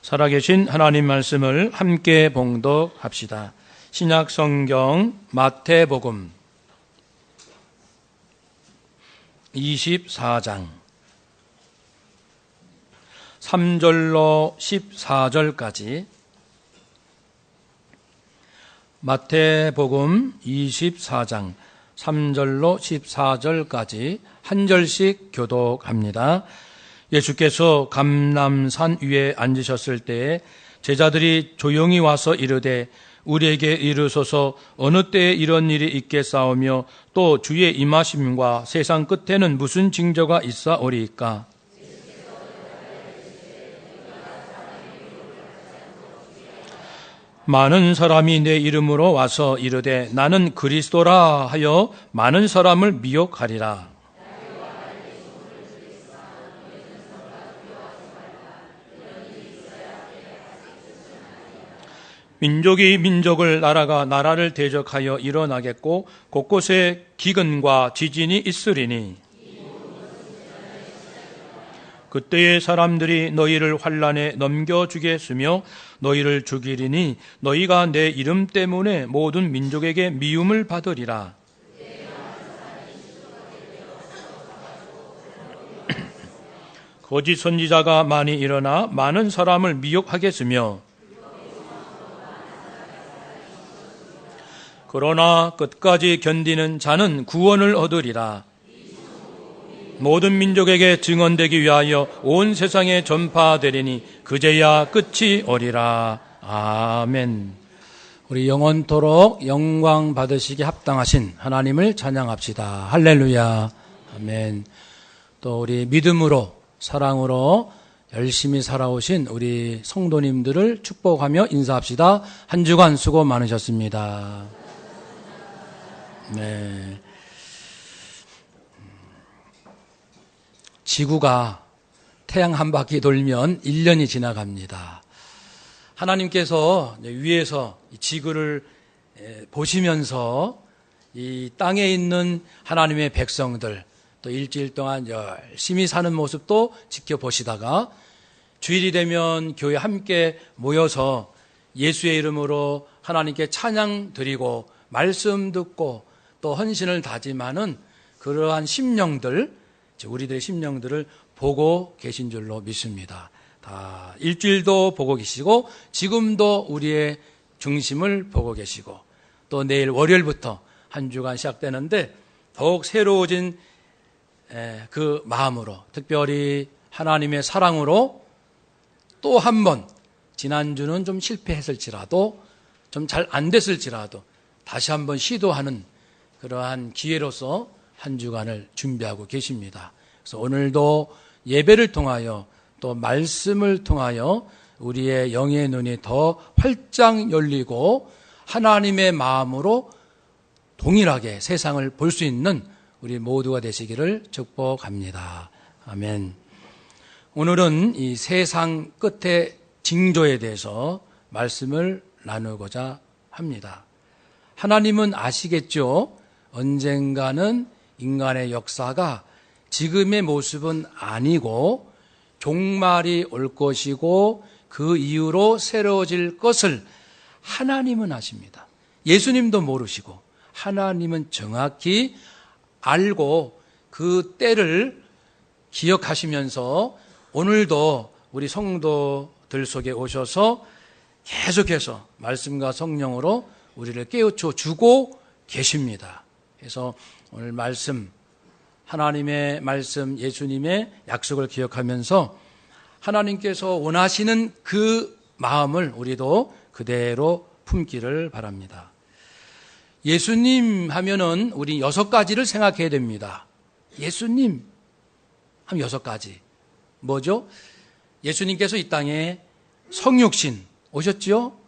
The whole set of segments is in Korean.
살아계신 하나님 말씀을 함께 봉독합시다. 신약 성경 마태복음 24장 3절로 14절까지 마태복음 24장 3절로 14절까지 한 절씩 교독합니다. 예수께서 감람산 위에 앉으셨을 때에 제자들이 조용히 와서 이르되 우리에게 이르소서 어느 때에 이런 일이 있겠사오며 또 주의 임하심과 세상 끝에는 무슨 징조가 있사오리이까? 많은 사람이 내 이름으로 와서 이르되 나는 그리스도라 하여 많은 사람을 미혹하리라. 민족이 민족을, 나라가 나라를 대적하여 일어나겠고 곳곳에 기근과 지진이 있으리니 그때의 사람들이 너희를 환난에 넘겨주겠으며 너희를 죽이리니 너희가 내 이름 때문에 모든 민족에게 미움을 받으리라. 거짓 선지자가 많이 일어나 많은 사람을 미혹하겠으며 그러나 끝까지 견디는 자는 구원을 얻으리라. 모든 민족에게 증언되기 위하여 온 세상에 전파되리니 그제야 끝이 오리라. 아멘. 우리 영원토록 영광 받으시기 합당하신 하나님을 찬양합시다. 할렐루야. 아멘. 또 우리 믿음으로 사랑으로 열심히 살아오신 우리 성도님들을 축복하며 인사합시다. 한 주간 수고 많으셨습니다. 네. 지구가 태양 한 바퀴 돌면 1년이 지나갑니다. 하나님께서 위에서 지구를 보시면서 이 땅에 있는 하나님의 백성들 또 일주일 동안 열심히 사는 모습도 지켜보시다가 주일이 되면 교회 함께 모여서 예수의 이름으로 하나님께 찬양 드리고 말씀 듣고 또 헌신을 다짐하는 그러한 심령들, 우리들의 심령들을 보고 계신 줄로 믿습니다. 다 일주일도 보고 계시고 지금도 우리의 중심을 보고 계시고 또 내일 월요일부터 한 주간 시작되는데 더욱 새로워진 그 마음으로 특별히 하나님의 사랑으로 또 한 번 지난주는 좀 실패했을지라도 좀 잘 안 됐을지라도 다시 한번 시도하는 그러한 기회로서 한 주간을 준비하고 계십니다. 그래서 오늘도 예배를 통하여 또 말씀을 통하여 우리의 영의 눈이 더 활짝 열리고 하나님의 마음으로 동일하게 세상을 볼 수 있는 우리 모두가 되시기를 축복합니다. 아멘. 오늘은 이 세상 끝의 징조에 대해서 말씀을 나누고자 합니다. 하나님은 아시겠죠? 언젠가는 인간의 역사가 지금의 모습은 아니고 종말이 올 것이고 그 이후로 새로워질 것을 하나님은 아십니다. 예수님도 모르시고 하나님은 정확히 알고 그 때를 기억하시면서 오늘도 우리 성도들 속에 오셔서 계속해서 말씀과 성령으로 우리를 깨우쳐 주고 계십니다. 그래서 오늘 말씀, 하나님의 말씀, 예수님의 약속을 기억하면서 하나님께서 원하시는 그 마음을 우리도 그대로 품기를 바랍니다. 예수님 하면은 우리 6가지를 생각해야 됩니다. 예수님 하면 6가지. 뭐죠? 예수님께서 이 땅에 성육신 오셨죠?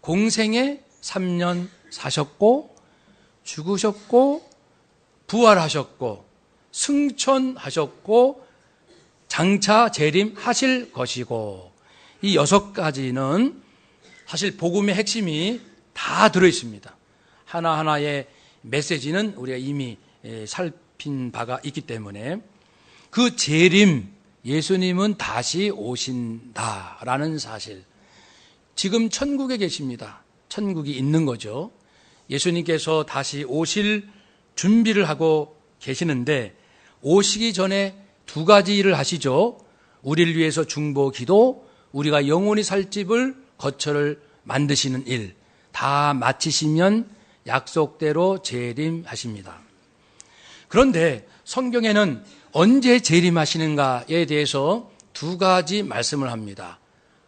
공생에 3년 사셨고 죽으셨고 부활하셨고 승천하셨고 장차 재림하실 것이고 이 6가지는 사실 복음의 핵심이 다 들어있습니다. 하나하나의 메시지는 우리가 이미 살핀 바가 있기 때문에 그 재림, 예수님은 다시 오신다라는 사실. 지금 천국에 계십니다. 천국이 있는 거죠. 예수님께서 다시 오실 준비를 하고 계시는데 오시기 전에 두 가지 일을 하시죠. 우리를 위해서 중보 기도, 우리가 영원히 살 집을 거처를 만드시는 일 다 마치시면 약속대로 재림하십니다. 그런데 성경에는 언제 재림하시는가에 대해서 두 가지 말씀을 합니다.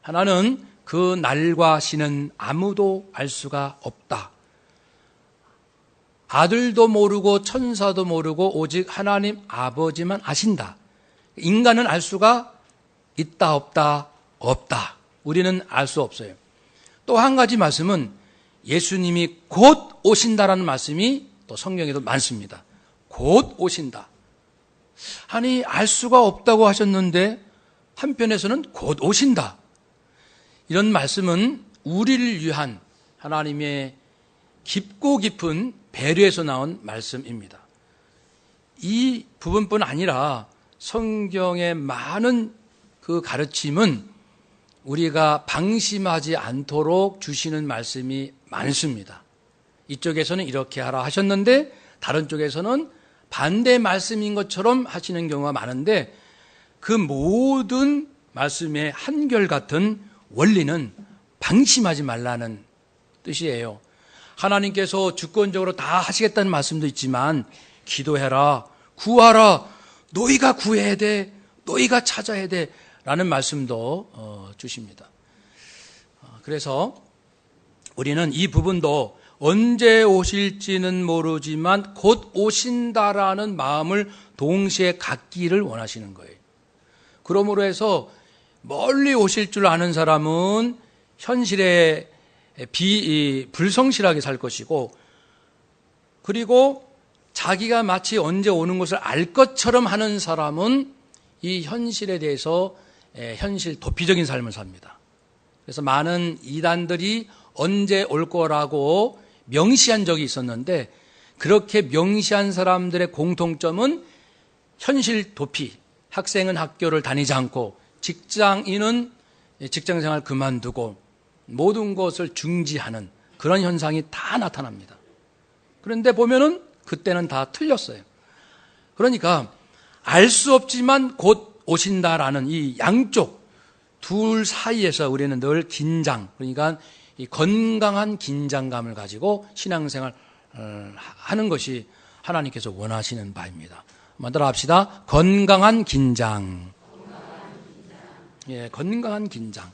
하나는 그 날과 시는 아무도 알 수가 없다. 아들도 모르고 천사도 모르고 오직 하나님 아버지만 아신다. 인간은 알 수가 있다 없다 없다. 우리는 알 수 없어요. 또 한 가지 말씀은 예수님이 곧 오신다라는 말씀이 또 성경에도 많습니다. 곧 오신다. 아니 알 수가 없다고 하셨는데 한편에서는 곧 오신다. 이런 말씀은 우리를 위한 하나님의 깊고 깊은 배려에서 나온 말씀입니다. 이 부분뿐 아니라 성경의 많은 그 가르침은 우리가 방심하지 않도록 주시는 말씀이 많습니다. 이쪽에서는 이렇게 하라 하셨는데 다른 쪽에서는 반대 말씀인 것처럼 하시는 경우가 많은데 그 모든 말씀의 한결같은 원리는 방심하지 말라는 뜻이에요. 하나님께서 주권적으로 다 하시겠다는 말씀도 있지만 기도해라, 구하라, 너희가 구해야 돼, 너희가 찾아야 돼 라는 말씀도 주십니다. 그래서 우리는 이 부분도 언제 오실지는 모르지만 곧 오신다라는 마음을 동시에 갖기를 원하시는 거예요. 그러므로 해서 멀리 오실 줄 아는 사람은 현실에 불성실하게 살 것이고, 그리고 자기가 마치 언제 오는 것을 알 것처럼 하는 사람은 이 현실에 대해서 현실 도피적인 삶을 삽니다. 그래서 많은 이단들이 언제 올 거라고 명시한 적이 있었는데 그렇게 명시한 사람들의 공통점은 현실 도피, 학생은 학교를 다니지 않고 직장인은 직장생활 그만두고 모든 것을 중지하는 그런 현상이 다 나타납니다. 그런데 보면은 그때는 다 틀렸어요. 그러니까 알 수 없지만 곧 오신다라는 이 양쪽 둘 사이에서 우리는 늘 긴장, 그러니까 이 건강한 긴장감을 가지고 신앙생활 하는 것이 하나님께서 원하시는 바입니다. 한번 따라합시다. 건강한 긴장. 예, 건강한 긴장.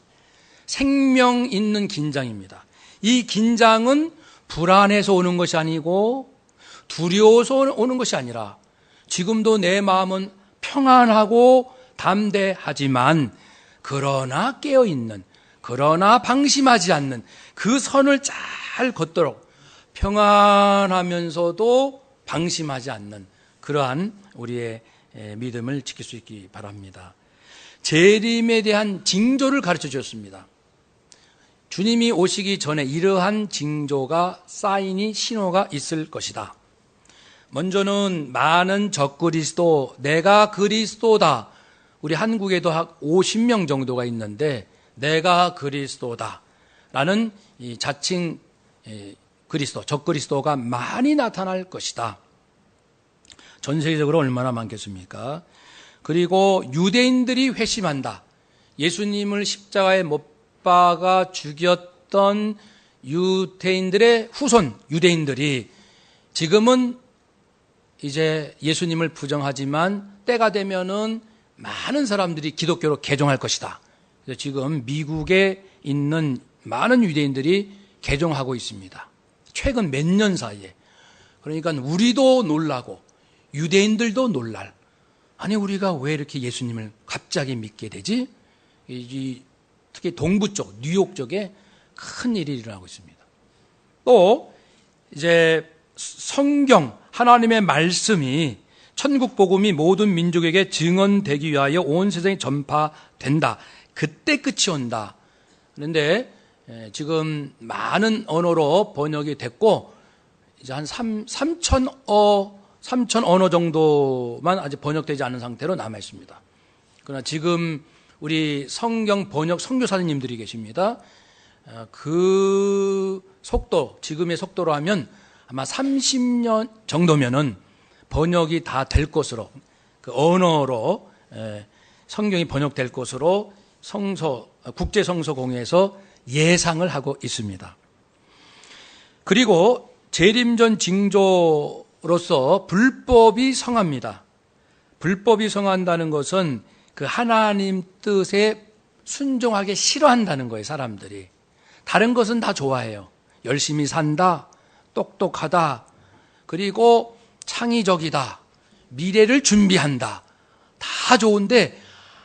생명 있는 긴장입니다. 이 긴장은 불안해서 오는 것이 아니고 두려워서 오는 것이 아니라 지금도 내 마음은 평안하고 담대하지만 그러나 깨어있는, 그러나 방심하지 않는 그 선을 잘 걷도록 평안하면서도 방심하지 않는 그러한 우리의 믿음을 지킬 수 있기 바랍니다. 재림에 대한 징조를 가르쳐 주셨습니다. 주님이 오시기 전에 이러한 징조가, 사인이, 신호가 있을 것이다. 먼저는 많은 적그리스도, 내가 그리스도다. 우리 한국에도 한 50명 정도가 있는데 내가 그리스도다 라는 이 자칭 그리스도, 적그리스도가 많이 나타날 것이다. 전 세계적으로 얼마나 많겠습니까? 그리고 유대인들이 회심한다. 예수님을 십자가에 못 박아 죽였던 유대인들의 후손 유대인들이 지금은 이제 예수님을 부정하지만 때가 되면은 많은 사람들이 기독교로 개종할 것이다. 그래서 지금 미국에 있는 많은 유대인들이 개종하고 있습니다. 최근 몇 년 사이에. 그러니까 우리도 놀라고 유대인들도 놀랄. 아니 우리가 왜 이렇게 예수님을 갑자기 믿게 되지? 특히 동부 쪽, 뉴욕 쪽에 큰 일이 일어나고 있습니다. 또 이제 성경, 하나님의 말씀이 천국 복음이 모든 민족에게 증언되기 위하여 온 세상에 전파된다. 그때 끝이 온다. 그런데 지금 많은 언어로 번역이 됐고 이제 한 3천 언어 정도만 아직 번역되지 않은 상태로 남아 있습니다. 그러나 지금 우리 성경 번역 선교사님들이 계십니다. 그 속도, 지금의 속도로 하면 아마 30년 정도면은 번역이 다 될 것으로, 그 언어로 성경이 번역될 것으로 국제성서공회에서 예상을 하고 있습니다. 그리고 재림전 징조로서 불법이 성합니다. 불법이 성한다는 것은 그 하나님 뜻에 순종하기 싫어한다는 거예요, 사람들이. 다른 것은 다 좋아해요. 열심히 산다, 똑똑하다, 그리고 창의적이다, 미래를 준비한다. 다 좋은데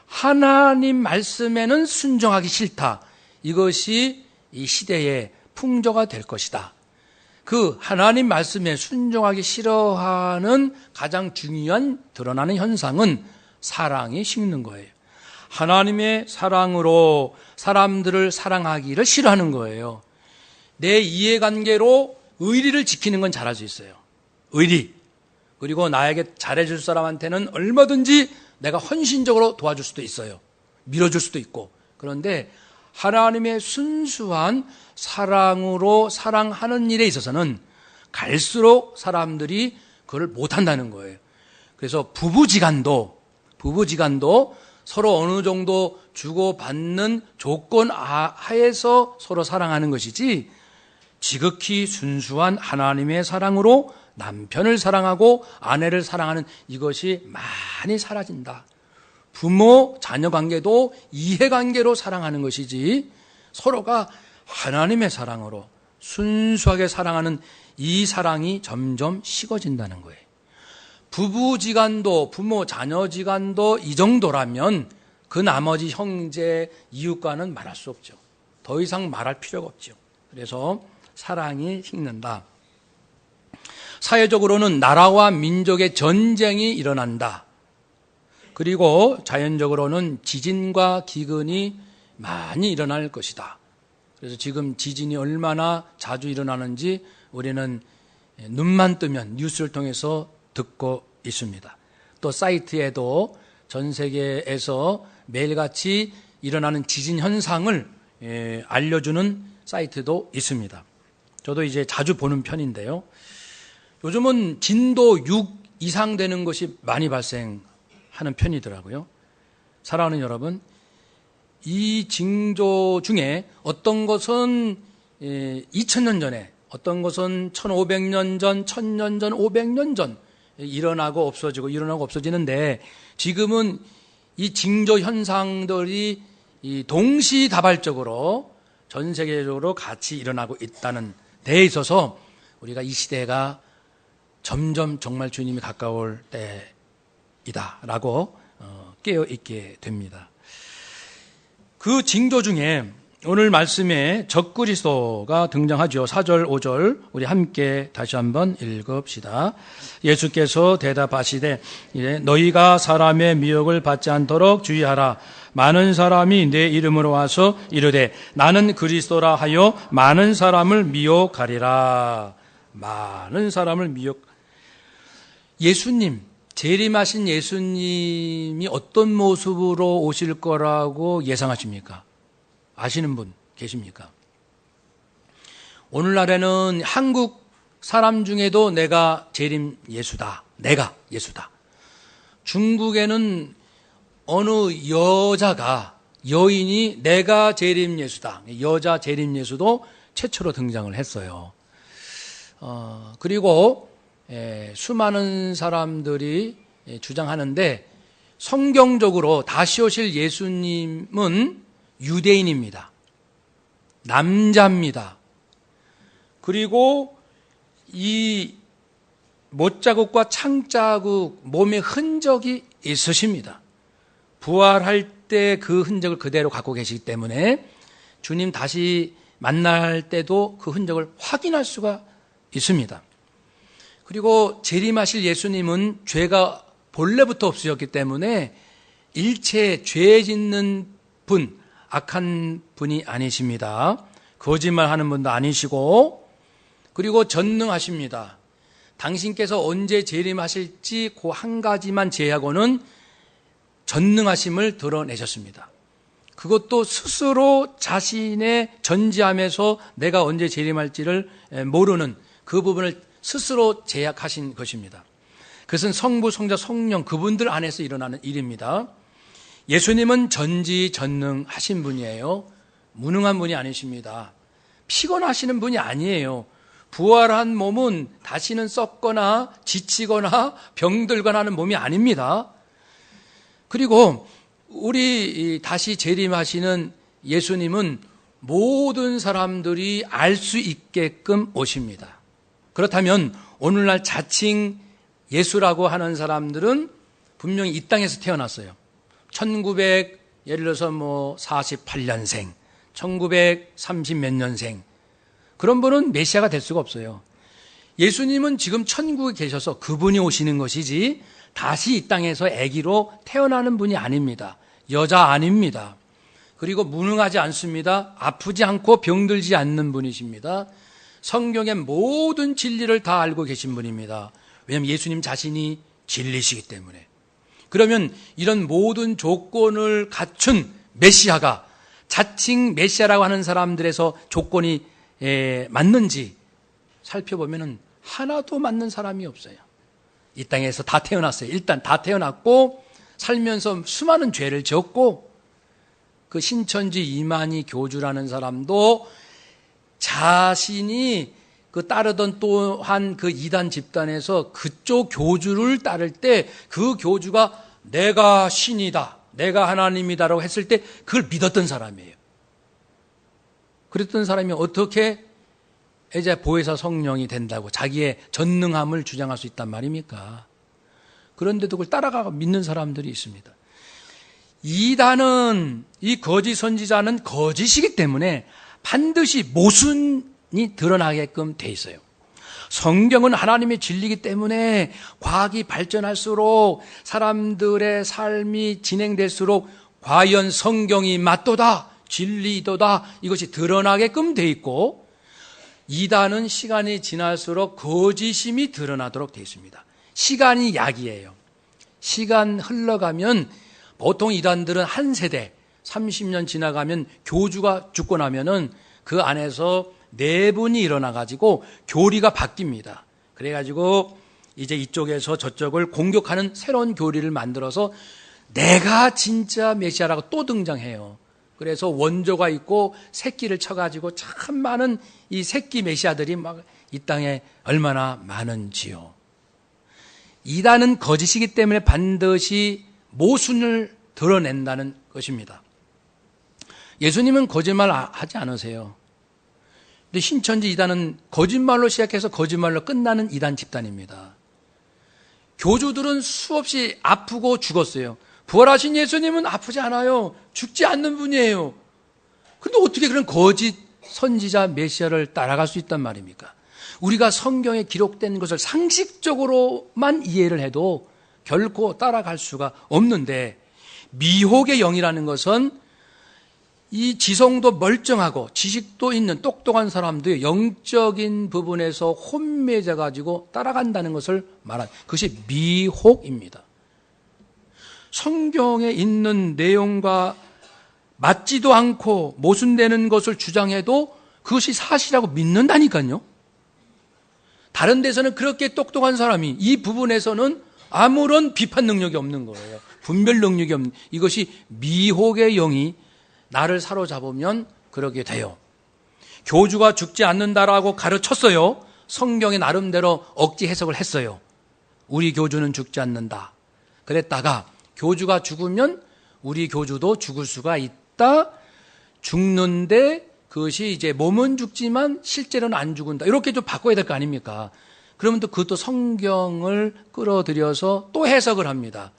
하나님 말씀에는 순종하기 싫다. 이것이 이 시대의 풍조가 될 것이다. 그 하나님 말씀에 순종하기 싫어하는 가장 중요한 드러나는 현상은 사랑이 식는 거예요. 하나님의 사랑으로 사람들을 사랑하기를 싫어하는 거예요. 내 이해관계로 의리를 지키는 건 잘할 수 있어요. 의리. 그리고 나에게 잘해줄 사람한테는 얼마든지 내가 헌신적으로 도와줄 수도 있어요. 밀어줄 수도 있고. 그런데 하나님의 순수한 사랑으로 사랑하는 일에 있어서는 갈수록 사람들이 그걸 못한다는 거예요. 그래서 부부지간도 서로 어느 정도 주고받는 조건 하에서 서로 사랑하는 것이지, 지극히 순수한 하나님의 사랑으로 남편을 사랑하고 아내를 사랑하는 이것이 많이 사라진다. 부모, 자녀 관계도 이해관계로 사랑하는 것이지 서로가 하나님의 사랑으로 순수하게 사랑하는 이 사랑이 점점 식어진다는 거예요. 부부지간도, 부모, 자녀지간도 이 정도라면 그 나머지 형제, 이웃과는 말할 수 없죠. 더 이상 말할 필요가 없죠. 그래서 사랑이 식는다. 사회적으로는 나라와 민족의 전쟁이 일어난다. 그리고 자연적으로는 지진과 기근이 많이 일어날 것이다. 그래서 지금 지진이 얼마나 자주 일어나는지 우리는 눈만 뜨면 뉴스를 통해서 듣고 있습니다. 또 사이트에도 전 세계에서 매일같이 일어나는 지진 현상을 알려주는 사이트도 있습니다. 저도 이제 자주 보는 편인데요. 요즘은 진도 6 이상 되는 것이 많이 발생하는 편이더라고요. 사랑하는 여러분, 이 징조 중에 어떤 것은 2000년 전에, 어떤 것은 1500년 전, 1000년 전, 500년 전 일어나고 없어지는데, 지금은 이 징조 현상들이 동시다발적으로 전 세계적으로 같이 일어나고 있다는 데에 있어서 우리가 이 시대가 점점 정말 주님이 가까울 때이다라고 깨어있게 됩니다. 그 징조 중에 오늘 말씀에 적그리스도가 등장하죠. 4절, 5절 우리 함께 다시 한번 읽읍시다. 예수께서 대답하시되 너희가 사람의 미혹을 받지 않도록 주의하라. 많은 사람이 내 이름으로 와서 이르되 나는 그리스도라 하여 많은 사람을 미혹하리라. 많은 사람을 예수님, 재림하신 예수님이 어떤 모습으로 오실 거라고 예상하십니까? 아시는 분 계십니까? 오늘날에는 한국 사람 중에도 내가 재림 예수다. 내가 예수다. 중국에는 어느 여인이 내가 재림 예수다. 여자 재림 예수도 최초로 등장을 했어요. 그리고 수많은 사람들이 주장하는데 성경적으로 다시 오실 예수님은 유대인입니다. 남자입니다. 그리고 이 못자국과 창자국 몸에 흔적이 있으십니다. 부활할 때 그 흔적을 그대로 갖고 계시기 때문에 주님 다시 만날 때도 그 흔적을 확인할 수가 있습니다. 그리고 재림하실 예수님은 죄가 본래부터 없으셨기 때문에 일체 죄 짓는 분, 악한 분이 아니십니다. 거짓말하는 분도 아니시고, 그리고 전능하십니다. 당신께서 언제 재림하실지 그 한 가지만 제하고는 전능하심을 드러내셨습니다. 그것도 스스로 자신의 전지함에서 내가 언제 재림할지를 모르는 그 부분을 스스로 제약하신 것입니다. 그것은 성부, 성자, 성령 그분들 안에서 일어나는 일입니다. 예수님은 전지전능하신 분이에요. 무능한 분이 아니십니다. 피곤하시는 분이 아니에요. 부활한 몸은 다시는 썩거나 지치거나 병들거나 하는 몸이 아닙니다. 그리고 우리 다시 재림하시는 예수님은 모든 사람들이 알 수 있게끔 오십니다. 그렇다면 오늘날 자칭 예수라고 하는 사람들은 분명히 이 땅에서 태어났어요. 1900 예를 들어서 48년생, 1930 몇 년생 그런 분은 메시아가 될 수가 없어요. 예수님은 지금 천국에 계셔서 그분이 오시는 것이지 다시 이 땅에서 아기로 태어나는 분이 아닙니다. 여자 아닙니다. 그리고 무능하지 않습니다. 아프지 않고 병들지 않는 분이십니다. 성경의 모든 진리를 다 알고 계신 분입니다. 왜냐하면 예수님 자신이 진리시기 때문에. 그러면 이런 모든 조건을 갖춘 메시아가 자칭 메시아라고 하는 사람들에서 조건이 맞는지 살펴보면 하나도 맞는 사람이 없어요. 이 땅에서 다 태어났어요. 일단 다 태어났고 살면서 수많은 죄를 지었고 그 신천지 이만희 교주라는 사람도 자신이 그 따르던 또한 그 이단 집단에서 그쪽 교주를 따를 때 그 교주가 내가 신이다, 내가 하나님이다라고 했을 때 그걸 믿었던 사람이에요. 그랬던 사람이 어떻게 이제 보혜사 성령이 된다고 자기의 전능함을 주장할 수 있단 말입니까? 그런데도 그걸 따라가고 믿는 사람들이 있습니다. 이단은, 이 거짓 선지자는 거짓이기 때문에 반드시 모순이 드러나게끔 돼 있어요. 성경은 하나님의 진리이기 때문에 과학이 발전할수록 사람들의 삶이 진행될수록 과연 성경이 맞도다, 진리도다 이것이 드러나게끔 돼 있고, 이단은 시간이 지날수록 거짓임이 드러나도록 돼 있습니다. 시간이 약이에요. 시간 흘러가면 보통 이단들은 한 세대 30년 지나가면 교주가 죽고 나면은 그 안에서 내분이 일어나가지고 교리가 바뀝니다. 그래가지고 이제 이쪽에서 저쪽을 공격하는 새로운 교리를 만들어서 내가 진짜 메시아라고 또 등장해요. 그래서 원조가 있고 새끼를 쳐가지고 참 많은 이 새끼 메시아들이 막 이 땅에 얼마나 많은지요. 이단은 거짓이기 때문에 반드시 모순을 드러낸다는 것입니다. 예수님은 거짓말 하지 않으세요. 근데 신천지 이단은 거짓말로 시작해서 거짓말로 끝나는 이단 집단입니다. 교주들은 수없이 아프고 죽었어요. 부활하신 예수님은 아프지 않아요. 죽지 않는 분이에요. 그런데 어떻게 그런 거짓 선지자 메시아를 따라갈 수 있단 말입니까? 우리가 성경에 기록된 것을 상식적으로만 이해를 해도 결코 따라갈 수가 없는데, 미혹의 영이라는 것은 이 지성도 멀쩡하고 지식도 있는 똑똑한 사람들이 영적인 부분에서 혼미해져 가지고 따라간다는 것을 말하는 그것이 미혹입니다. 성경에 있는 내용과 맞지도 않고 모순되는 것을 주장해도 그것이 사실이라고 믿는다니까요. 다른 데서는 그렇게 똑똑한 사람이 이 부분에서는 아무런 비판 능력이 없는 거예요. 분별 능력이 없는, 이것이 미혹의 영이 나를 사로잡으면 그러게 돼요. 교주가 죽지 않는다라고 가르쳤어요. 성경의 나름대로 억지 해석을 했어요. 우리 교주는 죽지 않는다. 그랬다가 교주가 죽으면 우리 교주도 죽을 수가 있다. 죽는데 그것이 이제 몸은 죽지만 실제로는 안 죽는다. 이렇게 좀 바꿔야 될 거 아닙니까? 그러면 또 그것도 성경을 끌어들여서 또 해석을 합니다.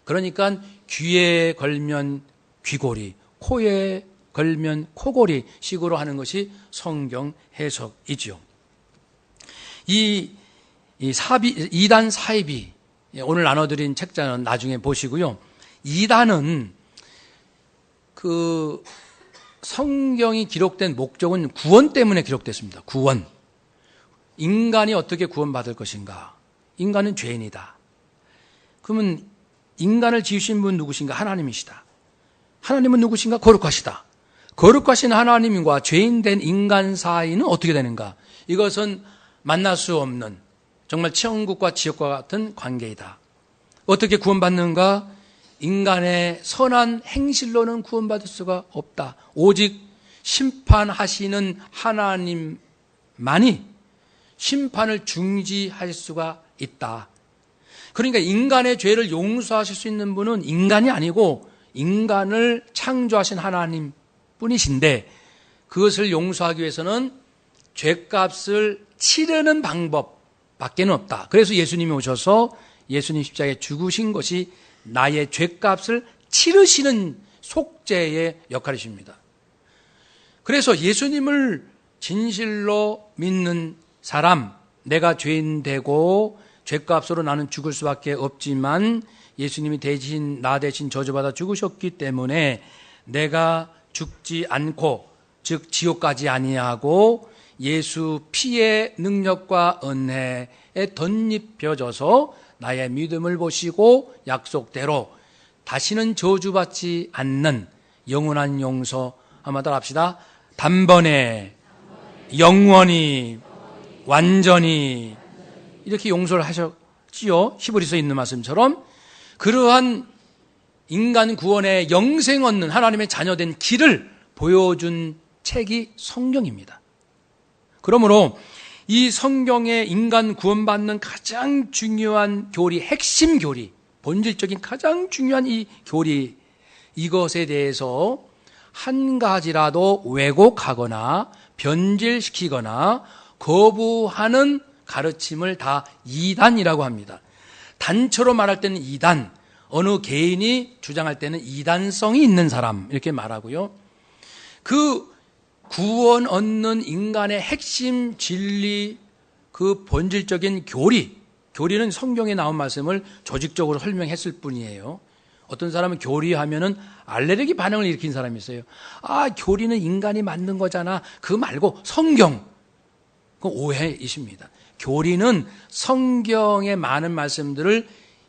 그러니까 귀에 걸면 귀고리, 코에 걸면 코고리 식으로 하는 것이 성경 해석이죠. 이단 사이비, 오늘 나눠드린 책자는 나중에 보시고요. 이단은 그 성경이 기록된 목적은 구원 때문에 기록됐습니다. 구원. 인간이 어떻게 구원받을 것인가? 인간은 죄인이다. 그러면 인간을 지으신 분 누구신가? 하나님이시다. 하나님은 누구신가? 거룩하시다. 거룩하신 하나님과 죄인된 인간 사이는 어떻게 되는가? 이것은 만날 수 없는 정말 천국과 지옥과 같은 관계이다. 어떻게 구원받는가? 인간의 선한 행실로는 구원받을 수가 없다. 오직 심판하시는 하나님만이 심판을 중지할 수가 있다. 그러니까 인간의 죄를 용서하실 수 있는 분은 인간이 아니고 인간을 창조하신 하나님 뿐이신데, 그것을 용서하기 위해서는 죄값을 치르는 방법밖에 없다. 그래서 예수님이 오셔서 예수님 십자가에 죽으신 것이 나의 죄값을 치르시는 속죄의 역할이십니다. 그래서 예수님을 진실로 믿는 사람, 내가 죄인 되고 죄값으로 나는 죽을 수밖에 없지만 예수님이 대신 나 대신 저주받아 죽으셨기 때문에 내가 죽지 않고, 즉 지옥 가지 아니하고 예수 피의 능력과 은혜에 덧입혀져서 나의 믿음을 보시고 약속대로 다시는 저주받지 않는 영원한 용서, 한번 따라 합시다. 단번에, 영원히, 완전히 이렇게 용서를 하셨지요. 히브리서에 있는 말씀처럼 그러한 인간 구원의 영생 얻는 하나님의 자녀된 길을 보여준 책이 성경입니다. 그러므로 이 성경의 인간 구원받는 가장 중요한 교리, 핵심 교리, 본질적인 가장 중요한 이 교리, 이것에 대해서 한 가지라도 왜곡하거나 변질시키거나 거부하는 가르침을 다 이단이라고 합니다. 단초로 말할 때는 이단, 어느 개인이 주장할 때는 이단성이 있는 사람, 이렇게 말하고요. 그 구원 얻는 인간의 핵심 진리, 그 본질적인 교리는 성경에 나온 말씀을 조직적으로 설명했을 뿐이에요. 어떤 사람은 교리하면은 알레르기 반응을 일으킨 사람이 있어요. 교리는 인간이 만든 거잖아. 그거 말고 성경. 그 오해이십니다. 교리는 성경의 많은 말씀들을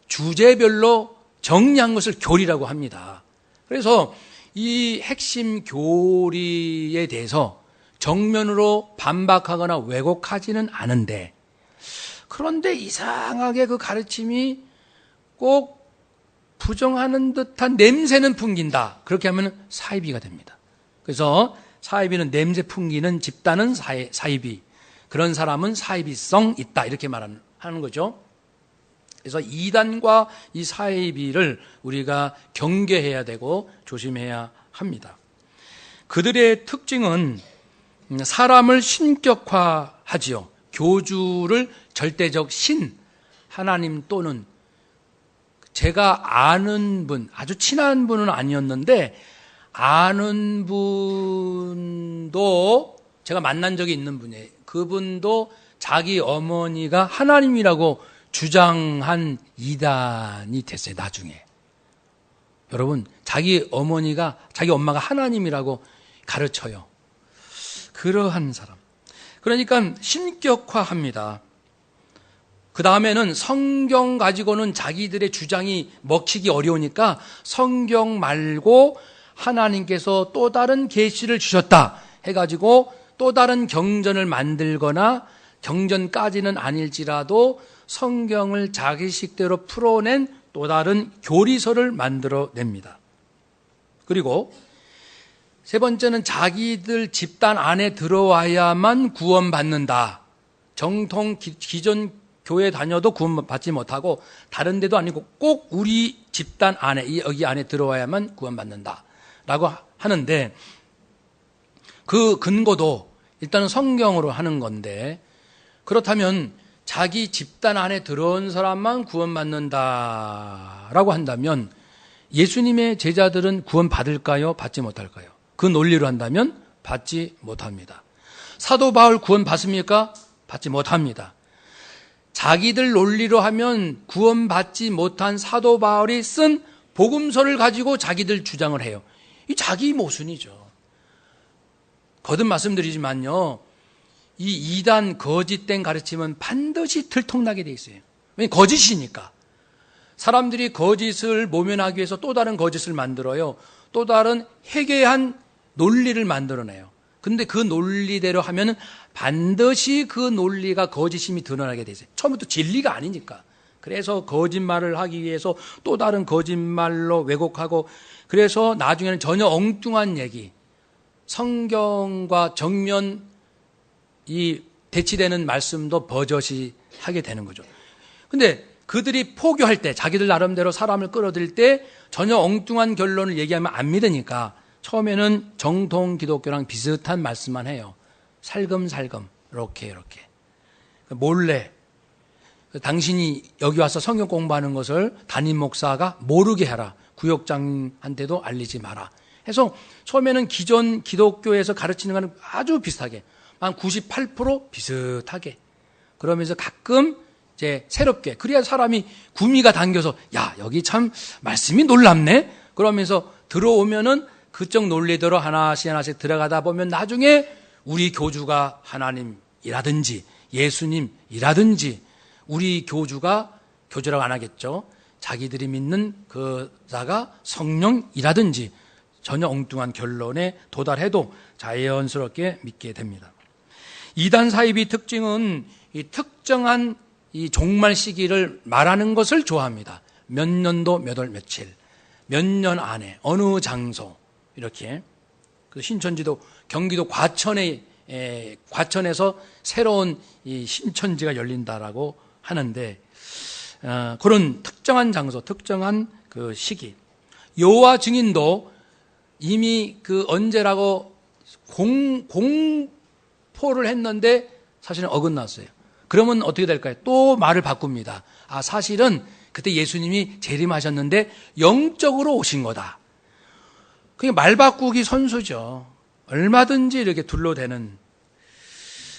주제별로 정리한 것을 교리라고 합니다. 그래서 이 핵심 교리에 대해서 정면으로 반박하거나 왜곡하지는 않은데, 그런데 이상하게 그 가르침이 꼭 부정하는 듯한 냄새는 풍긴다. 그렇게 하면 사이비가 됩니다. 그래서 사이비는 냄새 풍기는 집단은 사이비, 그런 사람은 사이비성 있다, 이렇게 말하는 거죠. 그래서 이단과 이 사이비를 우리가 경계해야 되고 조심해야 합니다. 그들의 특징은 사람을 신격화하지요. 교주를 절대적 신, 하나님 또는 제가 아는 분, 아주 친한 분은 아니었는데 아는 분도 제가 만난 적이 있는 분이에요. 그분도 자기 어머니가 하나님이라고 주장한 이단이 됐어요, 나중에. 여러분, 자기 엄마가 하나님이라고 가르쳐요. 그러한 사람. 그러니까 신격화합니다. 그 다음에는 성경 가지고는 자기들의 주장이 먹히기 어려우니까 성경 말고 하나님께서 또 다른 계시를 주셨다 해가지고 또 다른 경전을 만들거나, 경전까지는 아닐지라도 성경을 자기식대로 풀어낸 또 다른 교리서를 만들어냅니다. 그리고 세 번째는 자기들 집단 안에 들어와야만 구원받는다. 정통 기존 교회 다녀도 구원받지 못하고 다른 데도 아니고 꼭 우리 집단 안에, 여기 안에 들어와야만 구원받는다 라고 하는데, 그 근거도 일단은 성경으로 하는 건데, 그렇다면 자기 집단 안에 들어온 사람만 구원받는다라고 한다면 예수님의 제자들은 구원받을까요? 받지 못할까요? 그 논리로 한다면 받지 못합니다. 사도 바울 구원받습니까? 받지 못합니다. 자기들 논리로 하면 구원받지 못한 사도 바울이 쓴 복음서를 가지고 자기들 주장을 해요. 이 자기 모순이죠. 거듭 말씀드리지만요, 이 이단 거짓된 가르침은 반드시 들통나게 돼 있어요. 왜냐하면 거짓이니까. 사람들이 거짓을 모면하기 위해서 또 다른 거짓을 만들어요. 또 다른 해괴한 논리를 만들어내요. 근데 그 논리대로 하면은 반드시 그 논리가 거짓임이 드러나게 되죠. 처음부터 진리가 아니니까. 그래서 거짓말을 하기 위해서 또 다른 거짓말로 왜곡하고, 그래서 나중에는 전혀 엉뚱한 얘기, 성경과 정면 이 대치되는 말씀도 버젓이 하게 되는 거죠. 근데 그들이 포교할 때, 자기들 나름대로 사람을 끌어들일 때 전혀 엉뚱한 결론을 얘기하면 안 믿으니까 처음에는 정통 기독교랑 비슷한 말씀만 해요. 살금살금 이렇게 몰래, 당신이 여기 와서 성경 공부하는 것을 담임 목사가 모르게 해라, 구역장한테도 알리지 마라 해서 처음에는 기존 기독교에서 가르치는 거는 아주 비슷하게, 한 98% 비슷하게, 그러면서 가끔 이제 새롭게, 그래야 사람이 구미가 당겨서 야, 여기 참 말씀이 놀랍네 그러면서 들어오면은 그쪽 논리대로 하나씩 들어가다 보면 나중에 우리 교주가 하나님이라든지 예수님이라든지, 우리 교주라고 안 하겠죠, 자기들이 믿는 그자가 성령이라든지 전혀 엉뚱한 결론에 도달해도 자연스럽게 믿게 됩니다. 이단 사이비 특징은 이 특정한 이 종말 시기를 말하는 것을 좋아합니다. 몇 년도 몇 월 며칠, 몇 년 안에 어느 장소, 이렇게. 그 신천지도 경기도 과천에서 새로운 이 신천지가 열린다라고 하는데, 그런 특정한 장소, 특정한 그 시기. 여호와 증인도 이미 그 언제라고 공포를 했는데 사실은 어긋났어요. 그러면 어떻게 될까요? 또 말을 바꿉니다. 아, 사실은 그때 예수님이 재림하셨는데 영적으로 오신 거다. 그게 말 바꾸기 선수죠. 얼마든지 이렇게 둘러대는.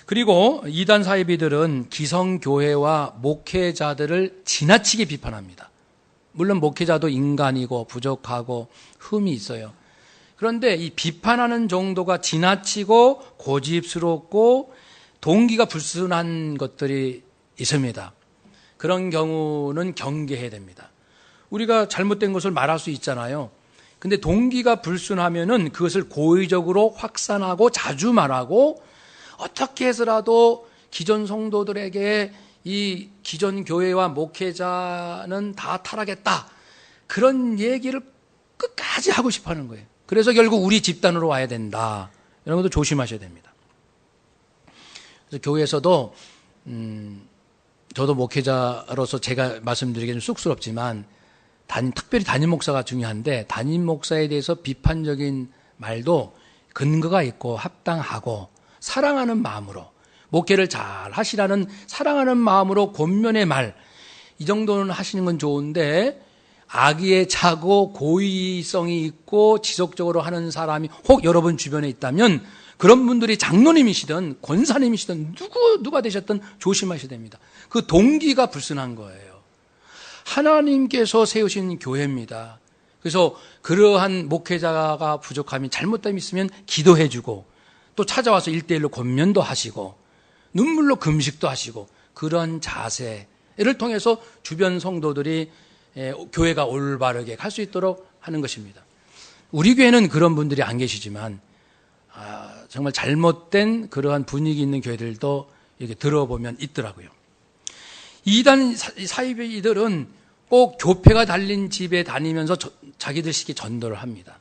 그리고 이단 사이비들은 기성교회와 목회자들을 지나치게 비판합니다. 물론 목회자도 인간이고 부족하고 흠이 있어요. 그런데 이 비판하는 정도가 지나치고 고집스럽고 동기가 불순한 것들이 있습니다. 그런 경우는 경계해야 됩니다. 우리가 잘못된 것을 말할 수 있잖아요. 근데 동기가 불순하면은 그것을 고의적으로 확산하고 자주 말하고, 어떻게 해서라도 기존 성도들에게 이 기존 교회와 목회자는 다 타락했다, 그런 얘기를 끝까지 하고 싶어 하는 거예요. 그래서 결국 우리 집단으로 와야 된다, 이런 것도 조심하셔야 됩니다. 그래서 교회에서도 저도 목회자로서 제가 말씀드리기는 쑥스럽지만 특별히 담임 목사가 중요한데, 담임 목사에 대해서 비판적인 말도 근거가 있고 합당하고 사랑하는 마음으로, 목회를 잘 하시라는 사랑하는 마음으로 권면의 말, 이 정도는 하시는 건 좋은데, 악의에 차고 고의성이 있고 지속적으로 하는 사람이 혹 여러분 주변에 있다면 그런 분들이 장로님이시든 권사님이시든 누가 되셨든 조심하셔야 됩니다. 그 동기가 불순한 거예요. 하나님께서 세우신 교회입니다. 그래서 그러한 목회자가 부족함이 잘못됨이 있으면 기도해주고, 또 찾아와서 1:1로 권면도 하시고 눈물로 금식도 하시고, 그런 자세를 통해서 주변 성도들이 교회가 올바르게 갈 수 있도록 하는 것입니다. 우리 교회는 그런 분들이 안 계시지만 정말 잘못된 그러한 분위기 있는 교회들도 이렇게 들어보면 있더라고요. 이단 사이비들은 꼭 교패가 달린 집에 다니면서 자기들식의 전도를 합니다.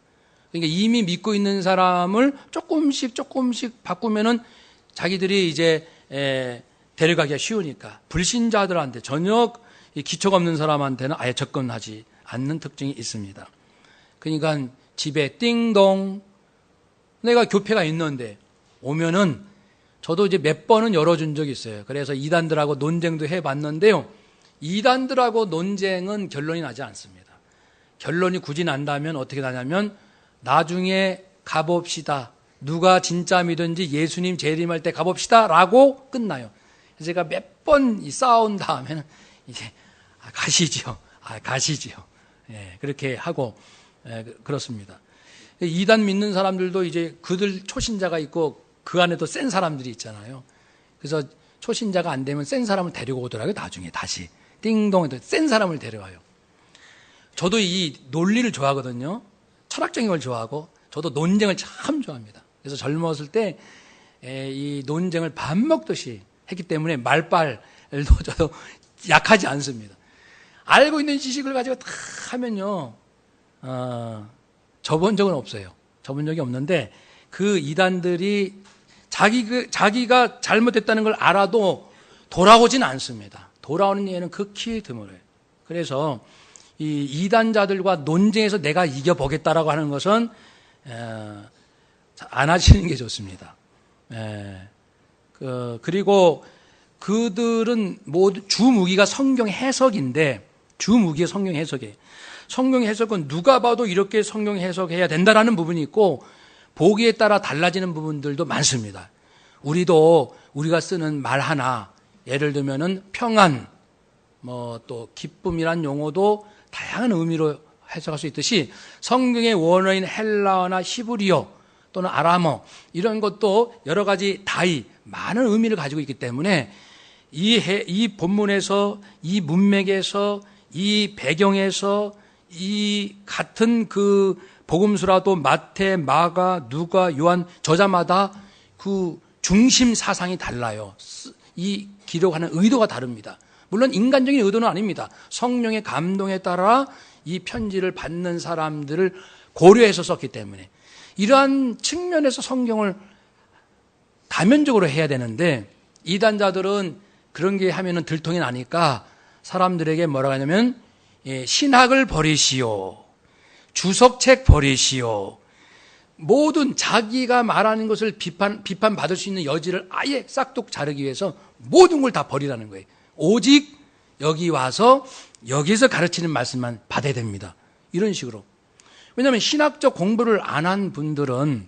그러니까 이미 믿고 있는 사람을 조금씩 바꾸면은 자기들이 이제 데려가기가 쉬우니까 불신자들한테, 전혀 기초가 없는 사람한테는 아예 접근하지 않는 특징이 있습니다. 그러니까 집에 띵동, 내가 교패가 있는데 오면은, 저도 이제 몇 번은 열어준 적이 있어요. 그래서 이단들하고 논쟁도 해봤는데요, 이단들하고 논쟁은 결론이 나지 않습니다. 결론이 굳이 난다면 어떻게 나냐면, 나중에 가봅시다, 누가 진짜 믿은지 예수님 재림할 때 가봅시다 라고 끝나요. 그래서 제가 몇 번 싸운 다음에는 이제 가시죠. 예, 그렇게 하고, 그렇습니다. 이단 믿는 사람들도 이제 그들 초신자가 있고 그 안에도 센 사람들이 있잖아요. 그래서 초신자가 안 되면 센 사람을 데리고 오더라고요. 나중에 다시 띵동해도 센 사람을 데려와요. 저도 이 논리를 좋아하거든요. 철학적인 걸 좋아하고 저도 논쟁을 참 좋아합니다. 그래서 젊었을 때 이 논쟁을 밥 먹듯이 했기 때문에 말빨도 저도 약하지 않습니다. 알고 있는 지식을 가지고 다 하면요, 접은 적은 없어요. 접은 적이 없는데 그 이단들이 자기가 잘못했다는 걸 알아도 돌아오진 않습니다. 돌아오는 예는 극히 드물어요. 그래서 이 이단자들과 논쟁에서 내가 이겨보겠다라고 하는 것은 안 하시는 게 좋습니다. 그리고 그들은 모두 주무기가 성경 해석인데, 주무기가 성경 해석이에요. 성경 해석은 누가 봐도 이렇게 성경 해석해야 된다라는 부분이 있고 보기에 따라 달라지는 부분들도 많습니다. 우리가 쓰는 말 하나, 예를 들면은 평안, 또 기쁨이란 용어도 다양한 의미로 해석할 수 있듯이 성경의 원어인 헬라어나 히브리어 또는 아람어 이런 것도 여러 가지 많은 의미를 가지고 있기 때문에 이 본문에서, 이 문맥에서, 이 배경에서 이 같은 그 복음서라도 마태, 마가, 누가, 요한 저자마다 그 중심 사상이 달라요. 이 기록하는 의도가 다릅니다. 물론 인간적인 의도는 아닙니다. 성령의 감동에 따라 이 편지를 받는 사람들을 고려해서 썼기 때문에 이러한 측면에서 성경을 다면적으로 해야 되는데 이단자들은 그런 게 하면은 들통이 나니까 사람들에게 뭐라고 하냐면 신학을 버리시오, 주석책 버리시오, 모든 자기가 말하는 것을 비판받을 수 있는 여지를 아예 싹둑 자르기 위해서 모든 걸 다 버리라는 거예요. 오직 여기 와서 여기서 가르치는 말씀만 받아야 됩니다. 이런 식으로. 왜냐하면 신학적 공부를 안 한 분들은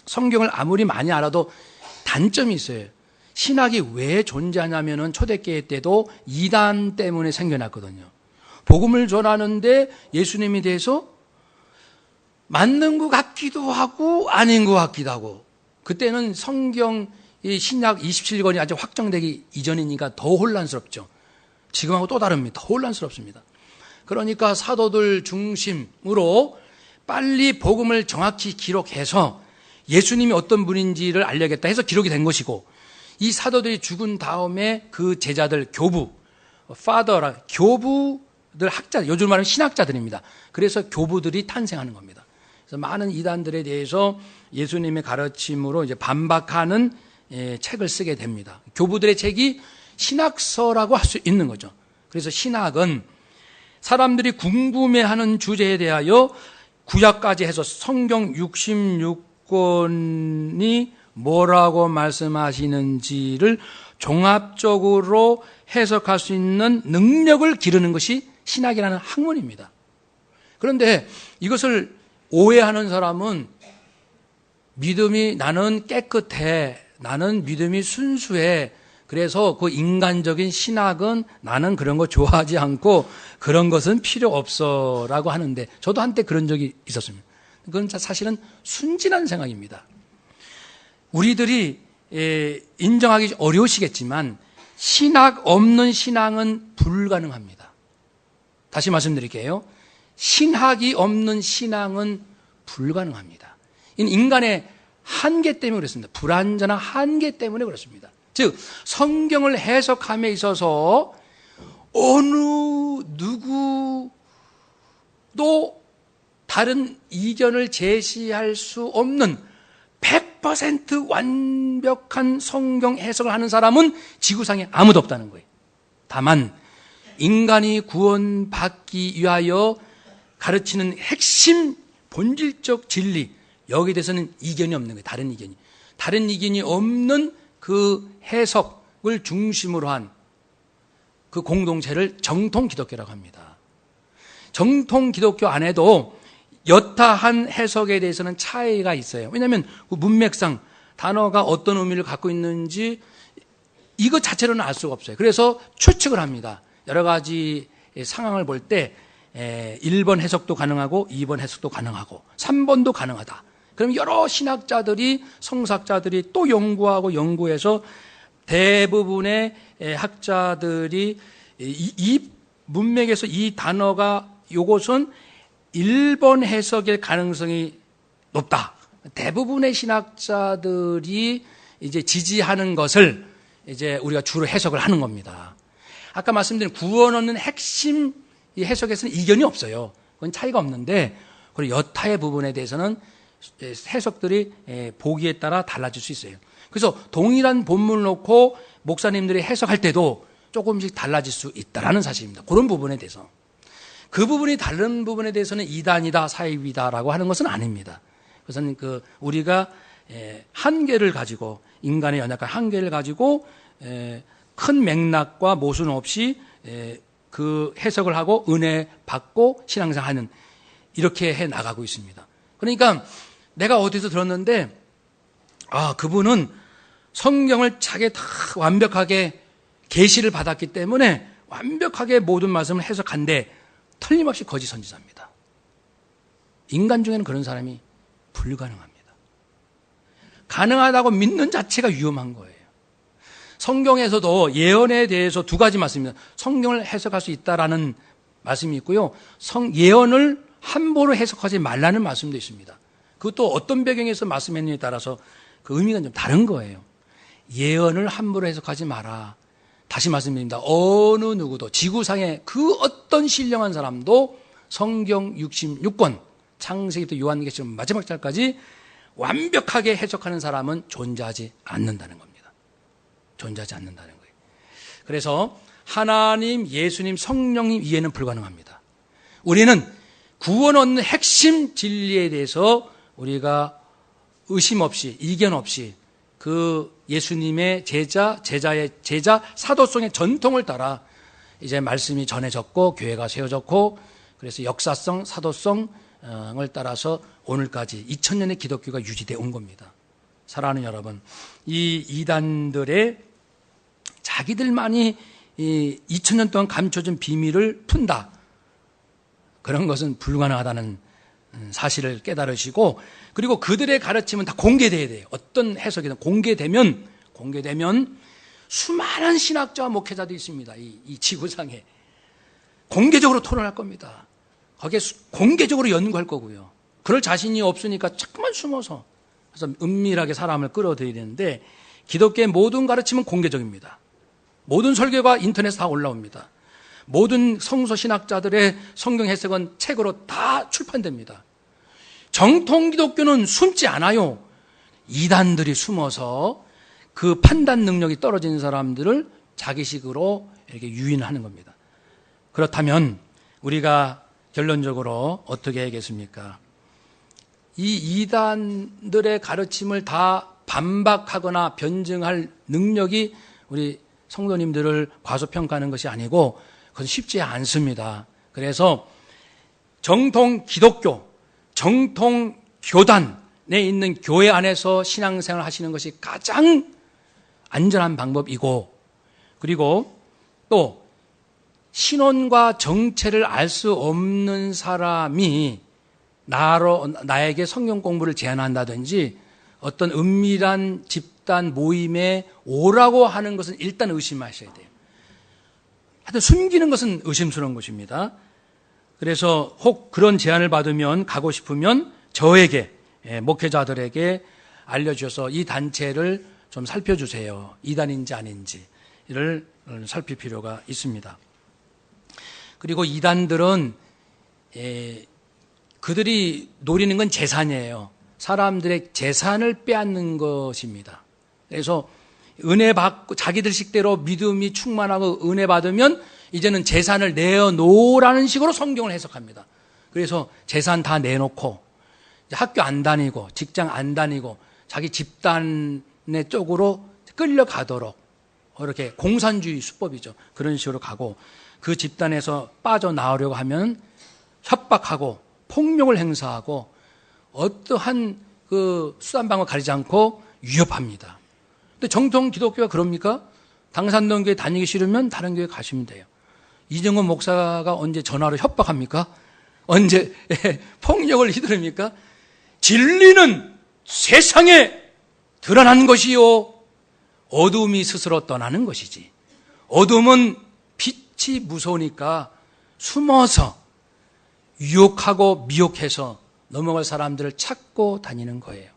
성경을 아무리 많이 알아도 단점이 있어요. 신학이 왜 존재하냐면은 초대교회 때도 이단 때문에 생겨났거든요. 복음을 전하는데 예수님에 대해서 맞는 것 같기도 하고 아닌 것 같기도 하고, 그때는 성경 신약 27권이 아직 확정되기 이전이니까 더 혼란스럽죠. 지금하고 또 다릅니다. 더 혼란스럽습니다. 그러니까 사도들 중심으로 빨리 복음을 정확히 기록해서 예수님이 어떤 분인지를 알려야겠다 해서 기록이 된 것이고, 이 사도들이 죽은 다음에 그 제자들 교부, 파더라, 교부들 학자, 요즘 말하면 신학자들입니다. 그래서 교부들이 탄생하는 겁니다. 그래서 많은 이단들에 대해서 예수님의 가르침으로 이제 반박하는 책을 쓰게 됩니다. 교부들의 책이 신학서라고 할 수 있는 거죠. 그래서 신학은 사람들이 궁금해하는 주제에 대하여 구약까지 해서 성경 66권이 뭐라고 말씀하시는지를 종합적으로 해석할 수 있는 능력을 기르는 것이 신학이라는 학문입니다. 그런데 이것을 오해하는 사람은 믿음이 나는 깨끗해, 나는 믿음이 순수해, 그래서 그 인간적인 신학은 나는 그런 거 좋아하지 않고 그런 것은 필요 없어 라고 하는데, 저도 한때 그런 적이 있었습니다. 그건 사실은 순진한 생각입니다. 우리들이 인정하기 어려우시겠지만 신학 없는 신앙은 불가능합니다. 다시 말씀드릴게요. 신학이 없는 신앙은 불가능합니다. 인간의 한계 때문에 그렇습니다. 불완전한 한계 때문에 그렇습니다. 즉 성경을 해석함에 있어서 어느 누구도 다른 이견을 제시할 수 없는 100% 완벽한 성경 해석을 하는 사람은 지구상에 아무도 없다는 거예요. 다만 인간이 구원받기 위하여 가르치는 핵심 본질적 진리, 여기에 대해서는 이견이 없는 거예요. 다른 이견이 없는 그 해석을 중심으로 한 그 공동체를 정통 기독교라고 합니다. 정통 기독교 안에도 여타한 해석에 대해서는 차이가 있어요. 왜냐하면 그 문맥상 단어가 어떤 의미를 갖고 있는지 이것 자체로는 알 수가 없어요. 그래서 추측을 합니다. 여러 가지 상황을 볼 때 1번 해석도 가능하고 2번 해석도 가능하고 3번도 가능하다. 그럼 여러 신학자들이, 성사학자들이 또 연구해서 대부분의 학자들이 이 문맥에서 이 단어가 이것은 1번 해석일 가능성이 높다. 대부분의 신학자들이 이제 지지하는 것을 이제 우리가 주로 해석을 하는 겁니다. 아까 말씀드린 구원 얻는 핵심 이 해석에서는 이견이 없어요. 그건 차이가 없는데, 그리고 여타의 부분에 대해서는 해석들이 보기에 따라 달라질 수 있어요. 그래서 동일한 본문을 놓고 목사님들이 해석할 때도 조금씩 달라질 수 있다라는 사실입니다. 그런 부분에 대해서. 그 부분이 다른 부분에 대해서는 이단이다, 사입이다라고 하는 것은 아닙니다. 그것은 우리가 한계를 가지고, 인간의 연약한 한계를 가지고 큰 맥락과 모순 없이 그 해석을 하고 은혜 받고 신앙생활하는, 이렇게 해 나가고 있습니다. 그러니까 내가 어디서 들었는데, 그분은 성경을 자기 다 완벽하게 계시를 받았기 때문에 완벽하게 모든 말씀을 해석한데 틀림없이 거짓 선지자입니다. 인간 중에는 그런 사람이 불가능합니다. 가능하다고 믿는 자체가 위험한 거예요. 성경에서도 예언에 대해서 두 가지 말씀입니다. 성경을 해석할 수 있다라는 말씀이 있고요. 예언을 함부로 해석하지 말라는 말씀도 있습니다. 그것도 어떤 배경에서 말씀했느냐에 따라서 그 의미가 좀 다른 거예요. 예언을 함부로 해석하지 마라. 다시 말씀드립니다. 어느 누구도, 지구상의 그 어떤 신령한 사람도 성경 66권, 창세기부터 요한계시록 마지막 절까지 완벽하게 해석하는 사람은 존재하지 않는다는 겁니다. 존재하지 않는다는 거예요. 그래서 하나님, 예수님, 성령님 이해는 불가능합니다. 우리는 구원 얻는 핵심 진리에 대해서 우리가 의심 없이, 이견 없이 그 예수님의 제자의 제자, 사도성의 전통을 따라 이제 말씀이 전해졌고 교회가 세워졌고, 그래서 역사성, 사도성을 따라서 오늘까지 2000년의 기독교가 유지되어 온 겁니다. 사랑하는 여러분, 이 이단들의 자기들만이 이 2000년 동안 감춰진 비밀을 푼다, 그런 것은 불가능하다는 사실을 깨달으시고, 그리고 그들의 가르침은 다 공개돼야 돼요. 어떤 해석이든 공개되면 수많은 신학자와 목회자들이 있습니다. 이 지구상에 공개적으로 토론할 겁니다. 거기에 공개적으로 연구할 거고요. 그럴 자신이 없으니까 자꾸만 숨어서, 그래서 은밀하게 사람을 끌어들여야 되는데, 기독교의 모든 가르침은 공개적입니다. 모든 설교가 인터넷에 다 올라옵니다. 모든 성서 신학자들의 성경 해석은 책으로 다 출판됩니다. 정통 기독교는 숨지 않아요. 이단들이 숨어서 그 판단 능력이 떨어진 사람들을 자기식으로 이렇게 유인하는 겁니다. 그렇다면 우리가 결론적으로 어떻게 해야겠습니까? 이 이단들의 가르침을 다 반박하거나 변증할 능력이 우리 성도님들을 과소평가하는 것이 아니고 그건 쉽지 않습니다. 그래서 정통 기독교, 정통 교단에 있는 교회 안에서 신앙생활을 하시는 것이 가장 안전한 방법이고, 그리고 또 신원과 정체를 알 수 없는 사람이 나에게 성경 공부를 제안한다든지 어떤 은밀한 집단 모임에 오라고 하는 것은 일단 의심하셔야 돼요. 하여튼 숨기는 것은 의심스러운 것입니다. 그래서 혹 그런 제안을 받으면, 가고 싶으면 저에게, 목회자들에게 알려주셔서 이 단체를 좀 살펴주세요. 이단인지 아닌지를 살필 필요가 있습니다. 그리고 이단들은 그들이 노리는 건 재산이에요. 사람들의 재산을 빼앗는 것입니다. 그래서 은혜 받고 자기들 식대로 믿음이 충만하고 은혜 받으면 이제는 재산을 내어놓으라는 식으로 성경을 해석합니다. 그래서 재산 다 내놓고 학교 안 다니고 직장 안 다니고 자기 집단의 쪽으로 끌려가도록, 이렇게 공산주의 수법이죠. 그런 식으로 가고, 그 집단에서 빠져나오려고 하면 협박하고 폭력을 행사하고 어떠한 그 수단방법을 가리지 않고 위협합니다. 근데 정통 기독교가 그럽니까? 당산동 교회 다니기 싫으면 다른 교회 가시면 돼요. 이정원 목사가 언제 전화로 협박합니까? 언제 폭력을 휘두릅니까? 진리는 세상에 드러난 것이요, 어둠이 스스로 떠나는 것이지. 어둠은 빛이 무서우니까 숨어서 유혹하고 미혹해서 넘어갈 사람들을 찾고 다니는 거예요.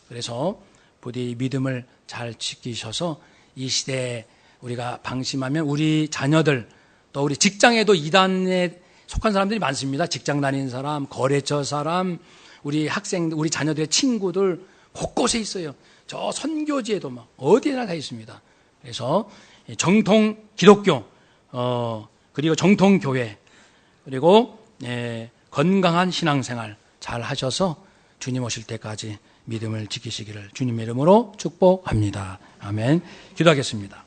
그래서 부디 믿음을 잘 지키셔서 이 시대에 우리가 방심하면 우리 자녀들, 또 우리 직장에도 이단에 속한 사람들이 많습니다. 직장 다니는 사람, 거래처 사람, 우리 학생들, 우리 자녀들의 친구들 곳곳에 있어요. 저 선교지에도 막 어디나 다 있습니다. 그래서 정통 기독교, 그리고 정통 교회, 그리고 건강한 신앙생활 잘 하셔서 주님 오실 때까지 믿음을 지키시기를 주님의 이름으로 축복합니다. 아멘. 기도하겠습니다.